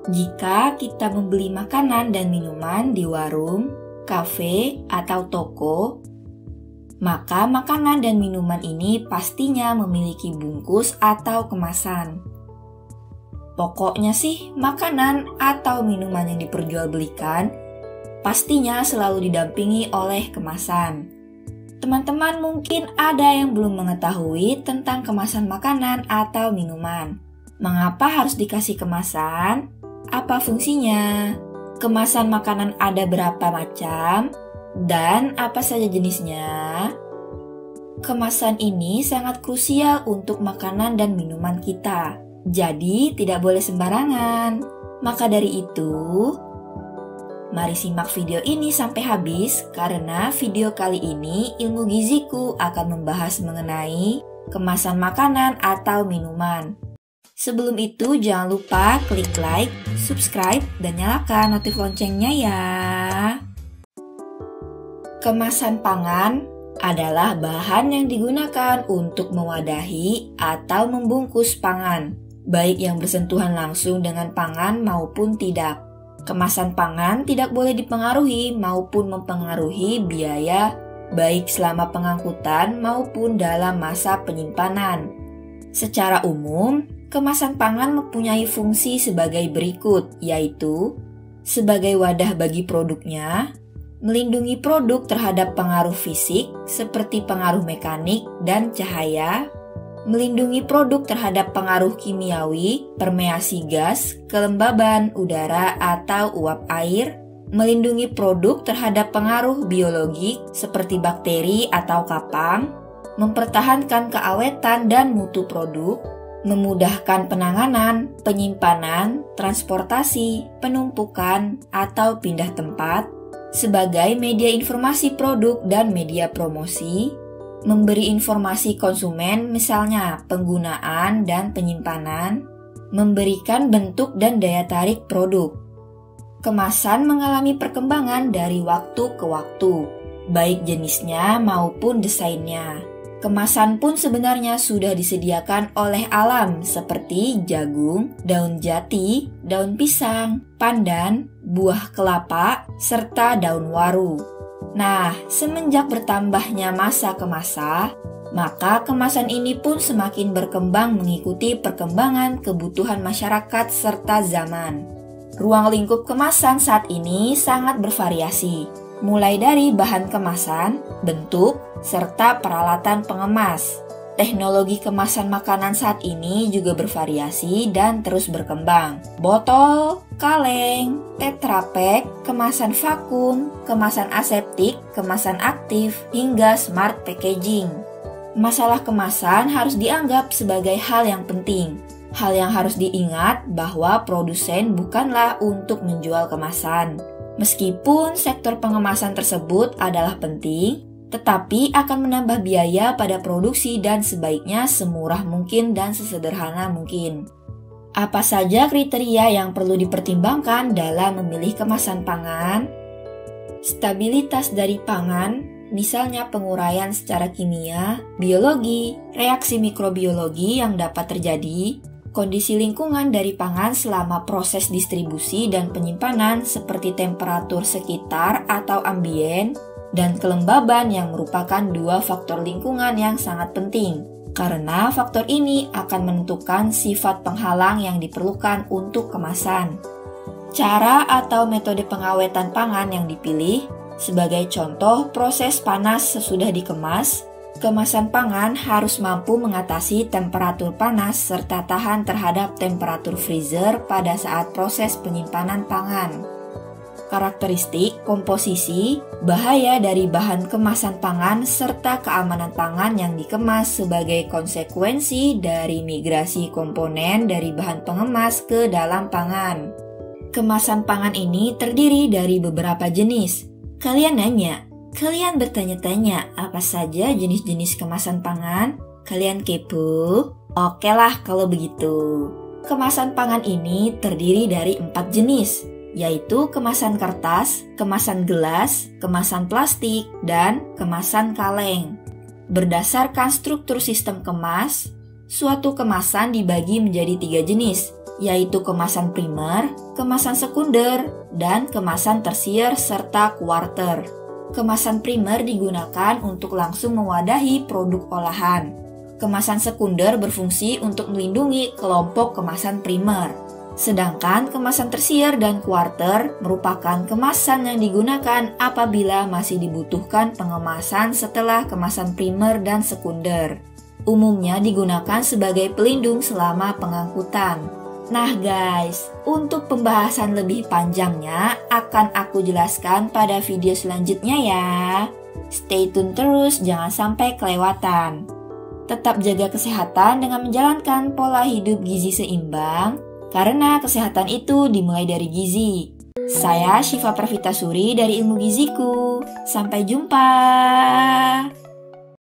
Jika kita membeli makanan dan minuman di warung, kafe, atau toko, maka makanan dan minuman ini pastinya memiliki bungkus atau kemasan. Pokoknya sih, makanan atau minuman yang diperjualbelikan pastinya selalu didampingi oleh kemasan. Teman-teman mungkin ada yang belum mengetahui tentang kemasan makanan atau minuman. Mengapa harus dikasih kemasan? Apa fungsinya? Kemasan makanan ada berapa macam? Dan apa saja jenisnya? Kemasan ini sangat krusial untuk makanan dan minuman kita. Jadi tidak boleh sembarangan. Maka dari itu, mari simak video ini sampai habis karena video kali ini Ilmu Giziku akan membahas mengenai kemasan makanan atau minuman. Sebelum itu jangan lupa klik like, subscribe, dan nyalakan notif loncengnya ya. Kemasan pangan adalah bahan yang digunakan untuk mewadahi atau membungkus pangan, baik yang bersentuhan langsung dengan pangan maupun tidak. Kemasan pangan tidak boleh dipengaruhi maupun mempengaruhi biaya, baik selama pengangkutan maupun dalam masa penyimpanan. Secara umum, kemasan pangan mempunyai fungsi sebagai berikut, yaitu sebagai wadah bagi produknya, melindungi produk terhadap pengaruh fisik seperti pengaruh mekanik dan cahaya, melindungi produk terhadap pengaruh kimiawi, permeasi gas, kelembaban udara atau uap air, melindungi produk terhadap pengaruh biologik seperti bakteri atau kapang, mempertahankan keawetan dan mutu produk, memudahkan penanganan, penyimpanan, transportasi, penumpukan, atau pindah tempat, sebagai media informasi produk dan media promosi, memberi informasi konsumen misalnya penggunaan dan penyimpanan, memberikan bentuk dan daya tarik produk. Kemasan mengalami perkembangan dari waktu ke waktu, baik jenisnya maupun desainnya. Kemasan pun sebenarnya sudah disediakan oleh alam seperti jagung, daun jati, daun pisang, pandan, buah kelapa, serta daun waru. Nah, semenjak bertambahnya masa ke masa, maka kemasan ini pun semakin berkembang mengikuti perkembangan kebutuhan masyarakat serta zaman. Ruang lingkup kemasan saat ini sangat bervariasi, mulai dari bahan kemasan, bentuk, serta peralatan pengemas. Teknologi kemasan makanan saat ini juga bervariasi dan terus berkembang. Botol, kaleng, tetra pak, kemasan vakum, kemasan aseptik, kemasan aktif, hingga smart packaging. Masalah kemasan harus dianggap sebagai hal yang penting. Hal yang harus diingat bahwa produsen bukanlah untuk menjual kemasan. Meskipun sektor pengemasan tersebut adalah penting, tetapi akan menambah biaya pada produksi dan sebaiknya semurah mungkin dan sesederhana mungkin. Apa saja kriteria yang perlu dipertimbangkan dalam memilih kemasan pangan? Stabilitas dari pangan, misalnya penguraian secara kimia, biologi, reaksi mikrobiologi yang dapat terjadi, kondisi lingkungan dari pangan selama proses distribusi dan penyimpanan seperti temperatur sekitar atau ambien, dan kelembaban yang merupakan dua faktor lingkungan yang sangat penting, karena faktor ini akan menentukan sifat penghalang yang diperlukan untuk kemasan. Cara atau metode pengawetan pangan yang dipilih, sebagai contoh proses panas sesudah dikemas, kemasan pangan harus mampu mengatasi temperatur panas serta tahan terhadap temperatur freezer pada saat proses penyimpanan pangan. Karakteristik, komposisi, bahaya dari bahan kemasan pangan, serta keamanan pangan yang dikemas sebagai konsekuensi dari migrasi komponen dari bahan pengemas ke dalam pangan. Kemasan pangan ini terdiri dari beberapa jenis. Kalian bertanya-tanya apa saja jenis-jenis kemasan pangan? Kalian kepo? Oke lah kalau begitu. Kemasan pangan ini terdiri dari 4 jenis, yaitu kemasan kertas, kemasan gelas, kemasan plastik, dan kemasan kaleng. Berdasarkan struktur sistem kemas, suatu kemasan dibagi menjadi 3 jenis, yaitu kemasan primer, kemasan sekunder, dan kemasan tersier serta kuarter. Kemasan primer digunakan untuk langsung mewadahi produk olahan. Kemasan sekunder berfungsi untuk melindungi kelompok kemasan primer. Sedangkan kemasan tersier dan kuarter merupakan kemasan yang digunakan apabila masih dibutuhkan pengemasan setelah kemasan primer dan sekunder. Umumnya digunakan sebagai pelindung selama pengangkutan. Nah guys, untuk pembahasan lebih panjangnya akan aku jelaskan pada video selanjutnya ya. Stay tune terus, jangan sampai kelewatan. Tetap jaga kesehatan dengan menjalankan pola hidup gizi seimbang, karena kesehatan itu dimulai dari gizi. Saya Syifa Pravitasuri dari Ilmu Giziku. Sampai jumpa.